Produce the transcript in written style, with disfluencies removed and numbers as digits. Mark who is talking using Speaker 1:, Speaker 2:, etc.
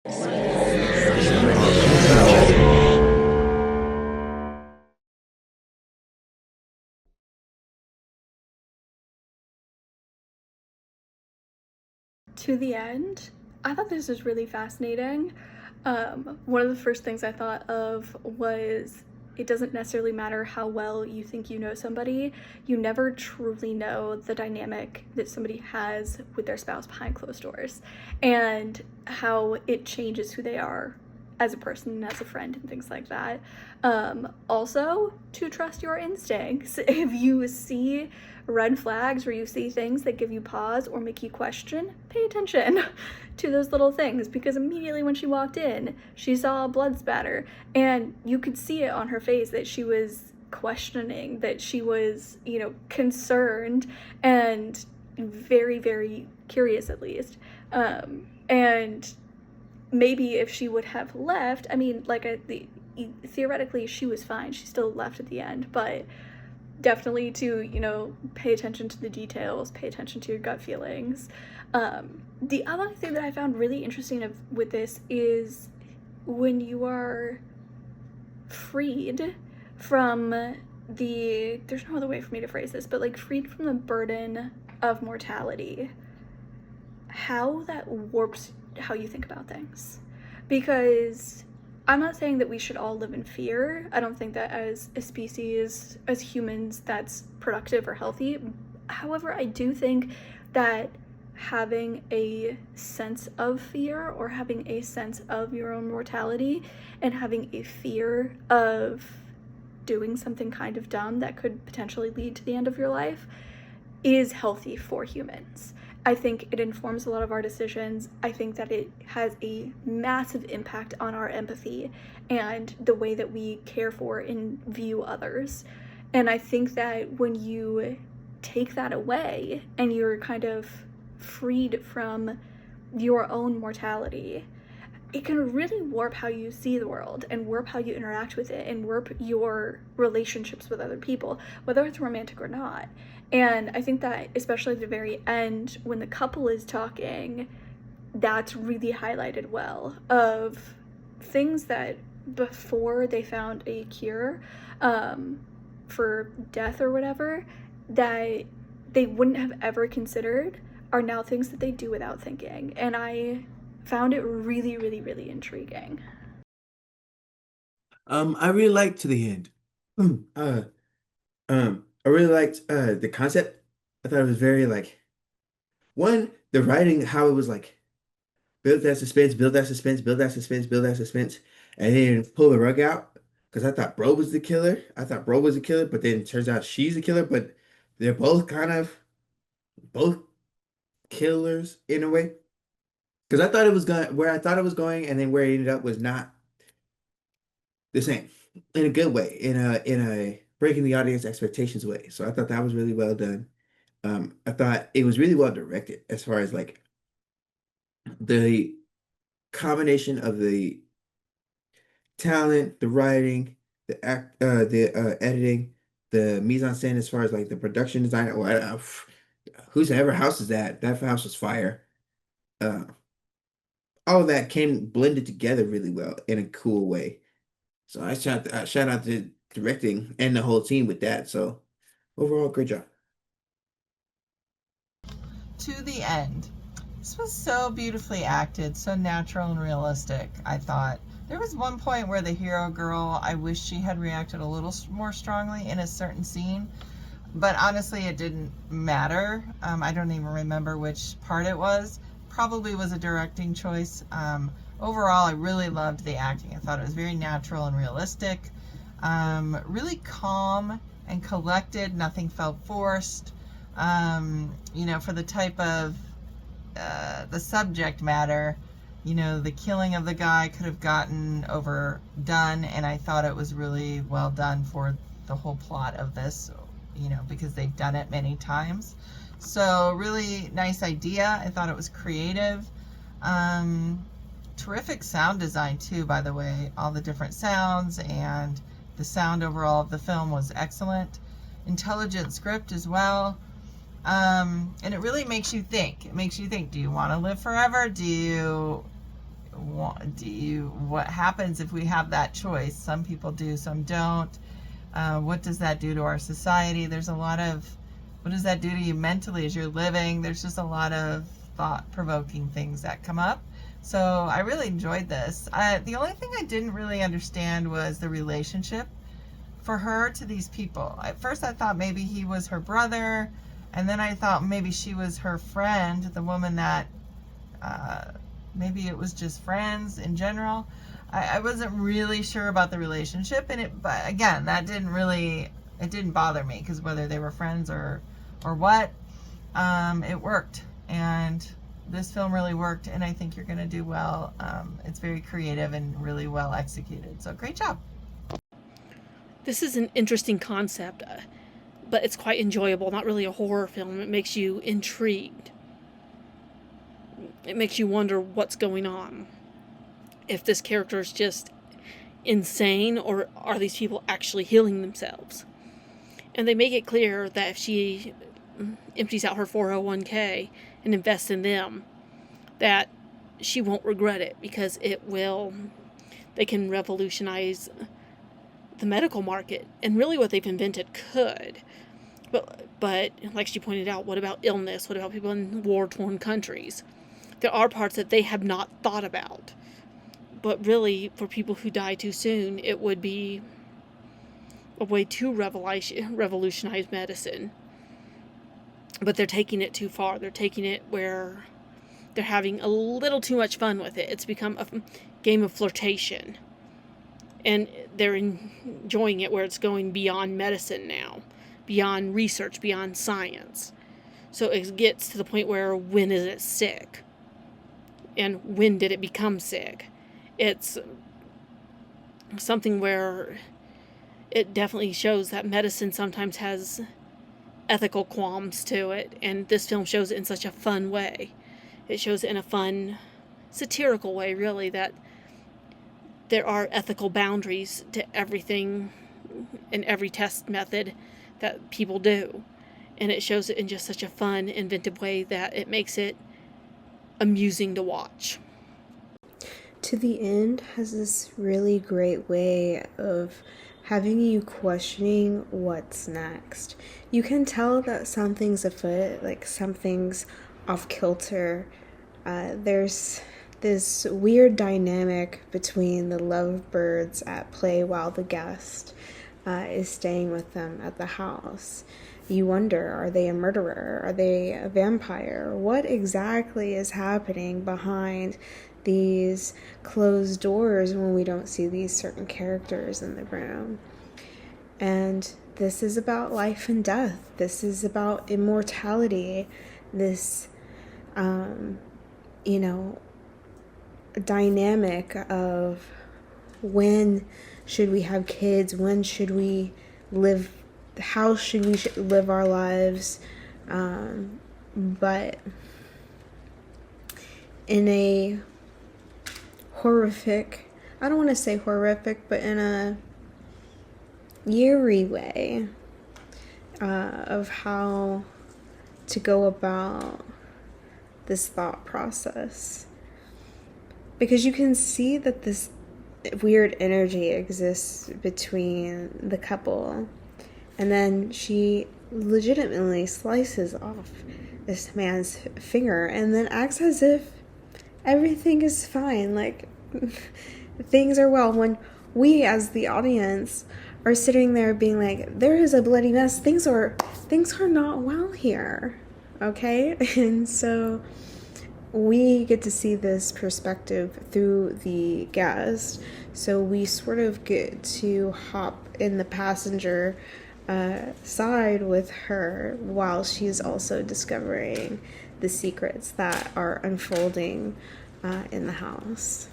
Speaker 1: To the end, I thought this was really fascinating. One of the first things I thought of was it doesn't necessarily matter how well you think you know somebody, you never truly know the dynamic that somebody has with their spouse behind closed doors and how it changes who they are as a person, as a friend, and things like that. Also, to trust your instincts. If you see red flags or you see things that give you pause or make you question, pay attention to those little things, because immediately when she walked in, she saw a blood spatter, and you could see it on her face that she was questioning, that she was, concerned and very, very curious at least. And maybe if she would have left, I mean, theoretically she was fine. She still left at the end, but definitely to, pay attention to the details, pay attention to your gut feelings. The other thing that I found really interesting with this is when you are freed from there's no other way for me to phrase this, but like freed from the burden of mortality, how that warps how you think about things. Because I'm not saying that we should all live in fear. I don't think that as a species, as humans, that's productive or healthy. However, I do think that having a sense of fear, or having a sense of your own mortality, and having a fear of doing something kind of dumb that could potentially lead to the end of your life, is healthy for humans. I think it informs a lot of our decisions. I think that it has a massive impact on our empathy and the way that we care for and view others. And I think that when you take that away and you're kind of freed from your own mortality, it can really warp how you see the world and warp how you interact with it and warp your relationships with other people, whether it's romantic or not. And I think that especially at the very end, when the couple is talking, that's really highlighted well, of things that before they found a cure for death or whatever, that they wouldn't have ever considered, are now things that they do without thinking. And I found it really, really, really intriguing.
Speaker 2: I really liked To the End. Uh, I really liked the concept. I thought it was very like, one, the writing, how it was like build that suspense, build that suspense, build that suspense, build that suspense, and then pull the rug out. Because I thought Bro was the killer. I thought Bro was the killer, but then it turns out she's the killer. But they're both kind of both killers in a way. Because I thought it was going where I thought it was going, and then where it ended up was not the same in a good way, in a breaking the audience expectations way. So I thought that was really well done. I thought it was really well directed as far as like the combination of the talent, the writing, the editing, the mise en scène, as far as like the production design. Or whose ever house is that? That house was fire. Uh, all of that came blended together really well in a cool way. So shout out to directing and the whole team with that. So overall, great job.
Speaker 3: To the End. This was so beautifully acted, so natural and realistic, I thought. There was one point where the hero girl, I wish she had reacted a little more strongly in a certain scene, but honestly, it didn't matter. I don't even remember which part it was. Probably was a directing choice. Overall, I really loved the acting. I thought it was very natural and realistic. Really calm and collected. Nothing felt forced. For the type of the subject matter, the killing of the guy could have gotten overdone, and I thought it was really well done for the whole plot of this, because they've done it many times. So really nice idea. I thought it was creative. Terrific sound design too, by the way. All the different sounds and the sound overall of the film was excellent. Intelligent script as well. And it really makes you think. It makes you think, do you want to live forever? what happens if we have that choice? Some people do, some don't. What does that do to our society? There's a lot of, what does that do to you mentally as you're living? There's just a lot of thought-provoking things that come up. So I really enjoyed this. The only thing I didn't really understand was the relationship for her to these people. At first I thought maybe he was her brother, and then I thought maybe she was her friend, the woman that, maybe it was just friends in general. I wasn't really sure about the relationship, but again, it didn't bother me, because whether they were friends or what, it worked. And this film really worked, and I think you're going to do well. It's very creative and really well executed. So great job.
Speaker 4: This is an interesting concept, but it's quite enjoyable. Not really a horror film. It makes you intrigued. It makes you wonder what's going on. If this character is just insane, or are these people actually healing themselves? And they make it clear that if she empties out her 401k and invests in them, that she won't regret it, because they can revolutionize the medical market, and really what they've invented could. But like she pointed out, what about illness? What about people in war-torn countries? There are parts that they have not thought about. But really, for people who die too soon, it would be a way to revolutionize medicine. But they're taking it too far. They're taking it where they're having a little too much fun with it. It's become a game of flirtation. And they're enjoying it where it's going beyond medicine now, beyond research, beyond science. So it gets to the point where, when is it sick? And when did it become sick? It's something where it definitely shows that medicine sometimes has ethical qualms to it, and this film shows it in such a fun way. It shows it in a fun, satirical way, really, that there are ethical boundaries to everything and every test method that people do. And it shows it in just such a fun, inventive way that it makes it amusing to watch.
Speaker 5: To the End has this really great way of having you questioning what's next. You can tell that something's afoot, like something's off kilter. There's this weird dynamic between the lovebirds at play while the guest is staying with them at the house. You wonder, are they a murderer? Are they a vampire? What exactly is happening behind these closed doors when we don't see these certain characters in the room? And this is about life and death. This is about immortality. This, dynamic of when should we have kids? When should we live? How should we live our lives? But in a horrific, I don't want to say horrific, but in a eerie way of how to go about this thought process. Because you can see that this weird energy exists between the couple. And then she legitimately slices off this man's finger and then acts as if everything is fine. Like, things are well. When we as the audience are sitting there being like, there is a bloody mess. Things are not well here. Okay? And so we get to see this perspective through the guest. So we sort of get to hop in the passenger side with her while she's also discovering the secrets that are unfolding in the house.